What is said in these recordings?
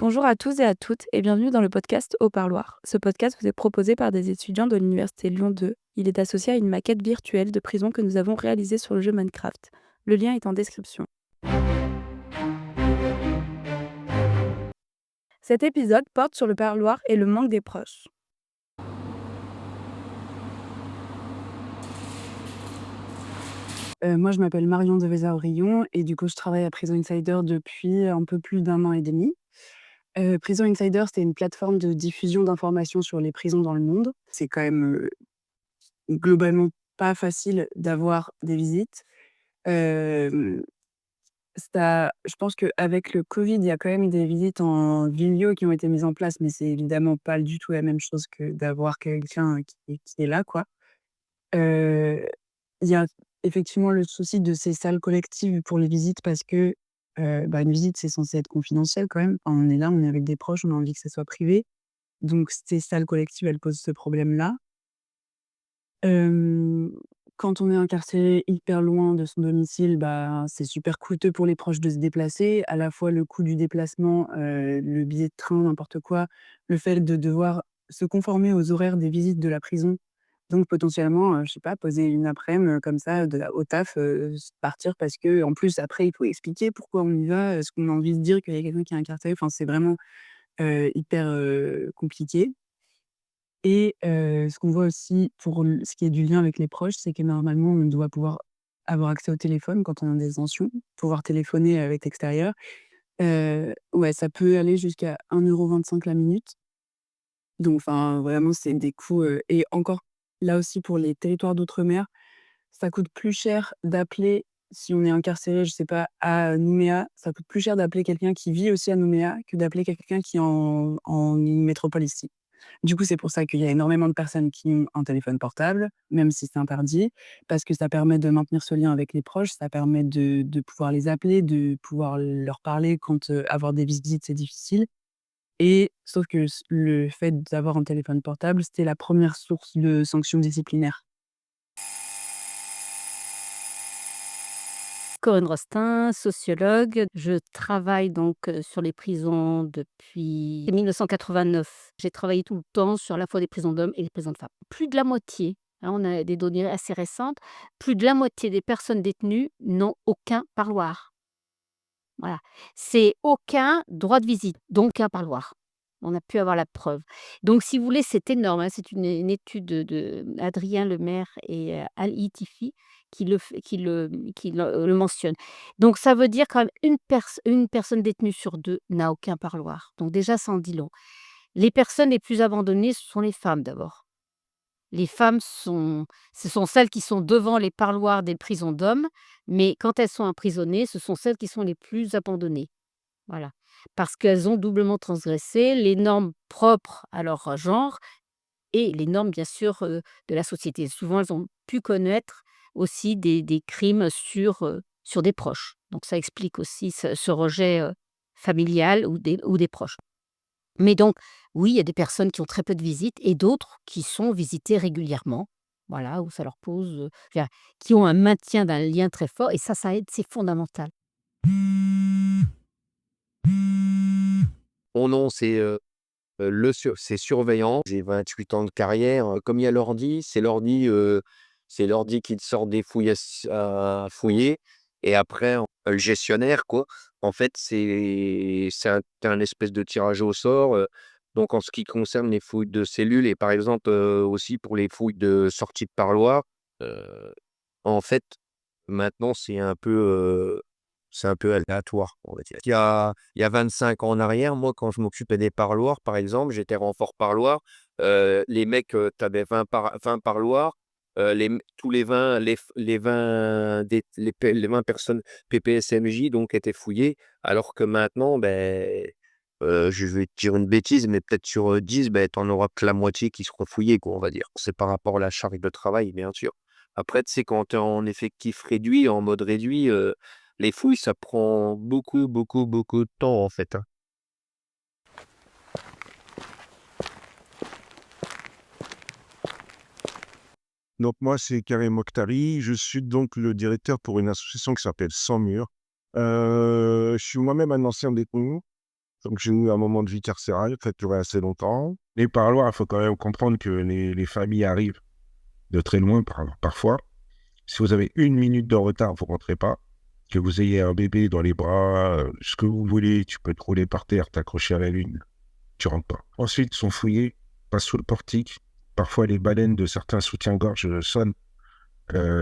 Bonjour à tous et à toutes et bienvenue dans le podcast Au Parloir. Ce podcast vous est proposé par des étudiants de l'université Lyon 2. Il est associé à une maquette virtuelle de prison que nous avons réalisée sur le jeu Minecraft. Le lien est en description. Cet épisode porte sur le parloir et le manque des proches. Moi, je m'appelle Marion Deveza-Aurillon et du coup, je travaille à Prison Insider depuis un peu plus d'1 an et demi. Prison Insider, c'est une plateforme de diffusion d'informations sur les prisons dans le monde. C'est quand même, globalement pas facile d'avoir des visites. Hem, je pense qu'avec le covid, il y a quand même des visites en vidéo qui ont été mises en place, mais c'est évidemment pas du tout la même chose que d'avoir quelqu'un qui est là, quoi. Heu Il y a effectivement le souci de ces salles collectives pour les visites parce que, une visite, c'est censé être confidentiel quand même. Enfin, on est là, on est avec des proches, on a envie que ça soit privé. Donc ces salles collectives, elles posent ce problème-là. Hem, Quand on est incarcéré hyper loin de son domicile, c'est super coûteux pour les proches de se déplacer. À la fois le coût du déplacement, le billet de train, n'importe quoi, le fait de devoir se conformer aux horaires des visites de la prison. Donc potentiellement, je sais pas, poser une aprèm, comme ça de au taf, partir parce qu'en plus après il faut expliquer pourquoi on y va, ce qu'on a envie de dire qu'il y a quelqu'un qui est incarcéré. Enfin, c'est vraiment, hyper, compliqué. Et ce qu'on voit aussi pour ce qui est du lien avec les proches, c'est que normalement, on doit pouvoir avoir accès au téléphone quand on est en détention, pouvoir téléphoner avec l'extérieur. Ouais, ça peut aller jusqu'à 1,25 € la minute. Donc enfin, vraiment, c'est des coûts, et encore là aussi pour les territoires d'outre-mer, ça coûte plus cher d'appeler si on est incarcéré, je sais pas, à Nouméa, ça coûte plus cher d'appeler quelqu'un qui vit aussi à Nouméa que d'appeler quelqu'un qui est en métropole ici. Du coup, c'est pour ça qu'il y a énormément de personnes qui ont un téléphone portable, même si c'est interdit, parce que ça permet de maintenir ce lien avec les proches, ça permet de pouvoir les appeler, de pouvoir leur parler quand, avoir des visites, c'est difficile. Et sauf que le fait d'avoir un téléphone portable, c'était la première source de sanctions disciplinaires. Corinne Rostin, sociologue. Je travaille donc, sur les prisons depuis 1989. J'ai travaillé tout le temps sur à la fois des prisons d'hommes et des prisons de femmes. Plus de la moitié, hein, on a des données assez récentes, plus de la moitié des personnes détenues n'ont aucun parloir. Voilà. C'est aucun droit de visite, donc un parloir. On a pu avoir la preuve. Donc si vous voulez, c'est énorme, hein. C'est une étude de Adrien Lemaire et Ali Tifi qui le mentionne. Donc ça veut dire quand même une personne détenue sur 2 n'a aucun parloir. Donc déjà, ça en dit long. Les personnes les plus abandonnées, ce sont les femmes d'abord. Les femmes ce sont celles qui sont devant les parloirs des prisons d'hommes, mais quand elles sont emprisonnées, ce sont celles qui sont les plus abandonnées. Voilà. Parce qu'elles ont doublement transgressé les normes propres à leur genre et les normes bien sûr, de la société. Souvent, elles ont pu connaître aussi des crimes sur des proches. Donc ça explique aussi ce rejet, familial ou des proches. Mais donc, oui, il y a des personnes qui ont très peu de visites et d'autres qui sont visitées régulièrement. Voilà, où ça leur pose, enfin, qui ont un maintien d'un lien très fort et ça aide, c'est fondamental. Mon nom, c'est surveillant. J'ai 28 ans de carrière, comme il y a l'ordi, c'est l'ordi qui te sort des fouilles à fouiller et après le gestionnaire quoi. En fait, c'est un espèce de tirage au sort, donc en ce qui concerne les fouilles de cellules et par exemple, aussi pour les fouilles de sortie de parloir, heu, en fait, maintenant c'est un peu aléatoire, on va dire. Il y a 25 ans en arrière, moi, quand je m'occupais des parloirs, par exemple, j'étais renfort parloir, les mecs, tu avais 20 parloirs, tous les 20 les 20 les 20 personnes PPSMJ donc étaient fouillées, alors que maintenant, je vais te dire une bêtise, mais peut-être sur, 10, tu en auras que la moitié qui seront fouillées, quoi, on va dire. C'est par rapport à la charge de travail, bien sûr. Après, tu sais, quand tu es en effectif réduit, en mode réduit, les fouilles, ça prend beaucoup, beaucoup, beaucoup de temps, en fait, hein. Donc moi, c'est Karim Mokhtari. Je suis donc le directeur pour une association qui s'appelle Sans Mur. Je suis moi-même un ancien détenu. Donc j'ai eu un moment de vie carcérale qui a duré assez longtemps. Les parloirs, il faut quand même comprendre que les familles arrivent de très loin parfois. Si vous avez 1 minute de retard, vous rentrez pas. Que vous ayez un bébé dans les bras, ce que vous voulez, tu peux te rouler par terre, t'accrocher à la lune, tu rentres pas. Ensuite, ils sont fouillés, passent sous le portique. Parfois, les baleines de certains soutiens-gorge sonnent.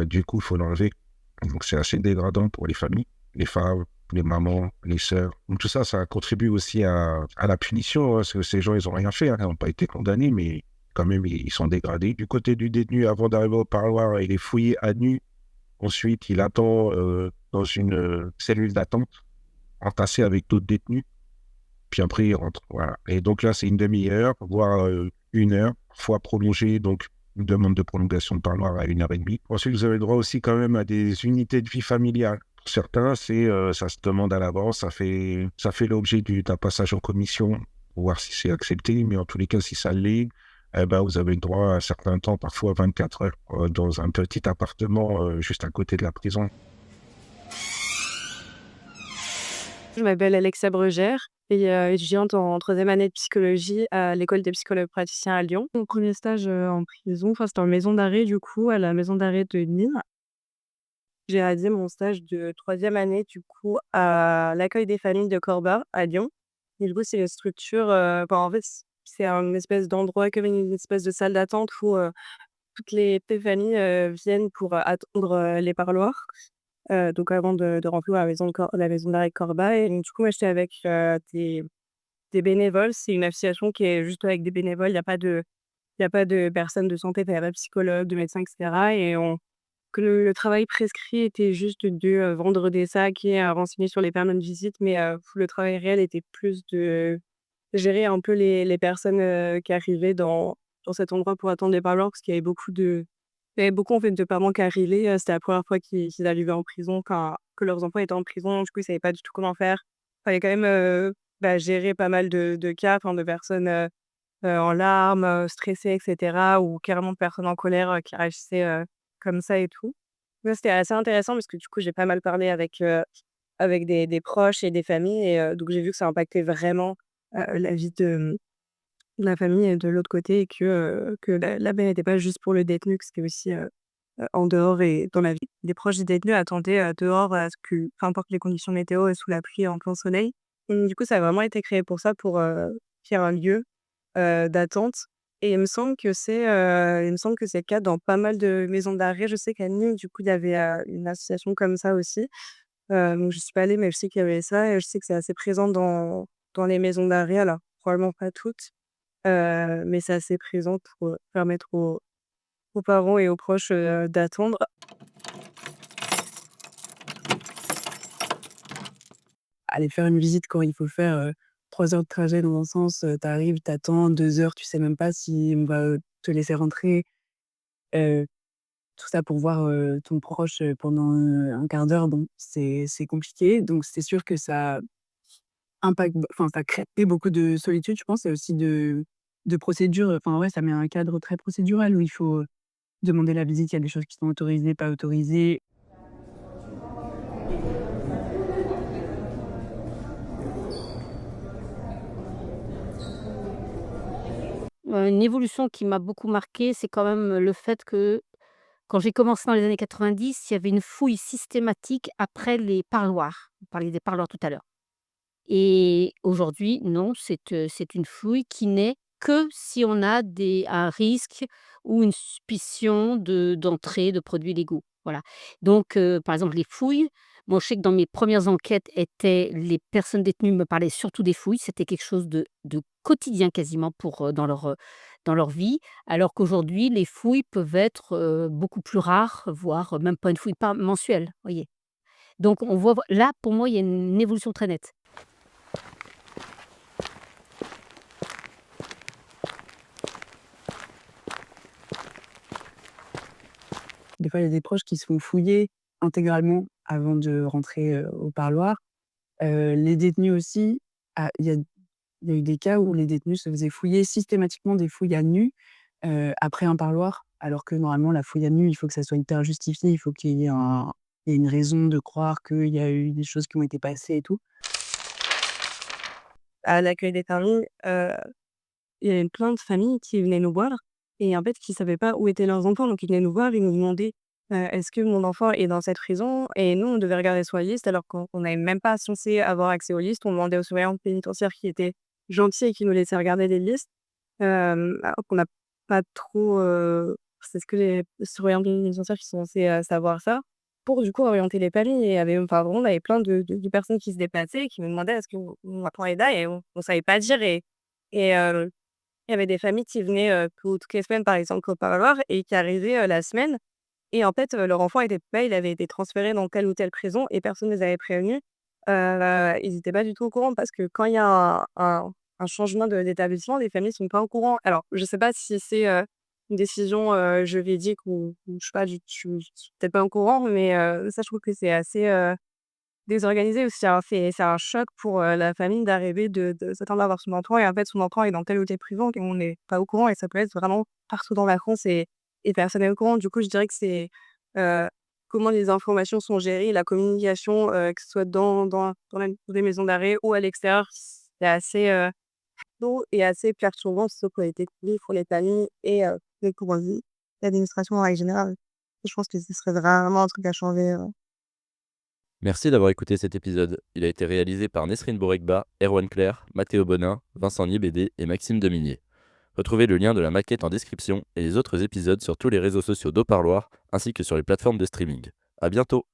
Du coup, il faut l'enlever. Donc, c'est assez dégradant pour les familles, les femmes, les mamans, les sœurs. Donc, tout ça, ça contribue aussi à la punition, hein, parce que ces gens, ils n'ont rien fait, hein, ils n'ont pas été condamnés, mais quand même, ils sont dégradés. Du côté du détenu, avant d'arriver au parloir, il est fouillé à nu. Ensuite, il attend dans une cellule d'attente, entassé avec d'autres détenus. Puis après, il rentre. Voilà. Et donc là, c'est une demi-heure, voire 1 heure, parfois prolongée. Donc, une demande de prolongation de parloir à 1 heure et demie. Ensuite, vous avez le droit aussi quand même à des unités de vie familiale. Pour certains, ça se demande à l'avance. Ça fait l'objet d'un passage en commission pour voir si c'est accepté. Mais en tous les cas, si ça l'est, eh ben, vous avez le droit à un certain temps, parfois 24 heures, dans un petit appartement juste à côté de la prison. Je m'appelle Alexa Brugère et étudiante en 3e année de psychologie à l'école des psychologues praticiens à Lyon. Mon premier stage, en prison, c'était en maison d'arrêt du coup, à la maison d'arrêt de Nîmes. J'ai réalisé mon stage de 3e année du coup à l'accueil des familles de Corba à Lyon. Et du coup, c'est une structure, en fait, c'est un espèce d'endroit comme une espèce de salle d'attente où, toutes les familles, viennent pour, attendre, les parloirs. Donc avant de remplir la maison d'arrêt de Corba et donc du coup, moi, j'étais avec, des bénévoles. C'est une association qui est juste avec des bénévoles. Il y a pas de personnes de santé, il y a pas de psychologue, de médecin et cetera et on que le travail prescrit était juste de, vendre des sacs et renseigner sur les permis de visite mais le travail réel était plus de gérer un peu les personnes, qui arrivaient dans cet endroit pour attendre les parloirs parce qu'il y avait beaucoup, en fait, de parents qui arrivaient, c'était la première fois qu'ils arrivaient en prison, enfin, que leurs enfants étaient en prison. Du coup, ils savaient pas du tout comment faire. Fallait quand même, gérer pas mal de cas, enfin, de personnes, en larmes, stressées et cetera ou carrément de personnes en colère, qui réagissaient, comme ça et tout. Ouais, c'était assez intéressant parce que du coup, j'ai pas mal parlé avec des proches et des familles et donc j'ai vu que ça impactait vraiment, la vie de la famille et de l'autre côté et que la peine n'était pas juste pour le détenu, que c'était aussi, en dehors et dans la vie. Les proches des détenus attendaient, dehors à ce que peu importe les conditions météo et sous la pluie et en plein soleil. Du coup, ça a vraiment été créé pour ça, pour, faire un lieu, d'attente et il me semble que c'est le cas dans pas mal de maisons d'arrêt. Je sais qu'à Nîmes, du coup, il y avait, une association comme ça aussi. Donc je suis pas allée, mais je sais qu'il y avait ça et je sais que c'est assez présent dans les maisons d'arrêt. Alors probablement pas toutes, mais c'est assez présent pour, permettre aux parents et aux proches, d'attendre. Aller faire une visite quand il faut faire, 3 heures de trajet dans un sens, tu arrives, tu attends 2 heures, tu sais même pas si on va, te laisser rentrer, heu, tout ça pour voir, ton proche, pendant, 1/4 d'heure, bon, c'est compliqué. Donc c'est sûr que ça enfin ça crée beaucoup de solitude, je pense et aussi de procédures, enfin ouais, ça met un cadre très procédural où il faut, demander la visite, il y a des choses qui sont autorisées, pas autorisées. Une évolution qui m'a beaucoup marquée, c'est quand même le fait que, quand j'ai commencé dans les années 90, il y avait une fouille systématique après les parloirs. On parlait des parloirs tout à l'heure. Et aujourd'hui, non, c'est une fouille qui n'est que si on a un risque ou une suspicion d'entrée de produits illégaux, voilà. Donc par exemple, les fouilles, moi, je sais que dans mes premières enquêtes les personnes détenues me parlaient surtout des fouilles, c'était quelque chose de quotidien quasiment dans leur vie, alors qu'aujourd'hui, les fouilles peuvent être, beaucoup plus rares, voire même pas une fouille pas mensuelle, vous voyez? Donc on voit là, pour moi, il y a une évolution très nette. Des fois, il y a des proches qui se font fouiller intégralement avant de rentrer, au parloir. Les détenus aussi, il y a eu des cas où les détenus se faisaient fouiller systématiquement des fouilles à nu, après un parloir, alors que normalement la fouille à nu, il faut que ça soit hyper justifié, il faut qu'il y ait une raison de croire qu'il y a eu des choses qui ont été passées et tout. à l'accueil des familles, il y avait plein de familles qui venaient nous voir et en fait, qui savaient pas où étaient leurs enfants. Donc ils venaient nous voir, ils nous demandaient, «Est-ce que mon enfant est dans cette prison?» Et nous, on devait regarder sur la liste alors qu'on n'avait même pas censé avoir accès aux listes. On demandait aux surveillants pénitentiaires qui étaient gentils et qui nous laissaient regarder les listes. Alors qu'on n'a pas trop, c'est ce que les surveillants pénitentiaires qui sont censés, savoir ça, pour du coup orienter les familles et il y avait enfin vraiment, on avait plein de personnes qui se déplaçaient et qui me demandaient: «Est-ce que mon enfant est là?» Et on savait pas dire et il y avait des familles qui venaient, toutes les semaines par exemple au parloir et qui arrivaient, la semaine et en fait, leur enfant était pas il avait été transféré dans telle ou telle prison et personne ne les avait prévenus. Ils étaient pas du tout au courant parce que quand il y a un changement d'établissement, les familles sont pas au courant. Alors je sais pas si c'est, une décision, juridique ou je sais pas, je suis peut-être pas au courant, mais ça je trouve que c'est assez, désorganisé aussi, hein. C'est un choc pour, la famille d'arriver de s'attendre à voir son enfant et en fait son enfant est dans telle ou telle prison et on n'est pas au courant et ça peut être vraiment partout dans la France et personne n'est au courant. Du coup, je dirais que c'est, heu, comment les informations sont gérées, la communication, que ce soit dans les maisons d'arrêt ou à l'extérieur, c'est assez, lourd et assez perturbant, surtout pour les détenus, pour les familles et pour, l'administration en règle générale. Je pense que ce serait vraiment un truc à changer, Merci d'avoir écouté cet épisode. Il a été réalisé par Nesrine Bourrekba, Erwan Claire, Mathéo Bonin, Vincent Niébédé et Maxime Dominier. Retrouvez le lien de la maquette en description et les autres épisodes sur tous les réseaux sociaux d'Au Parloir ainsi que sur les plateformes de streaming. À bientôt!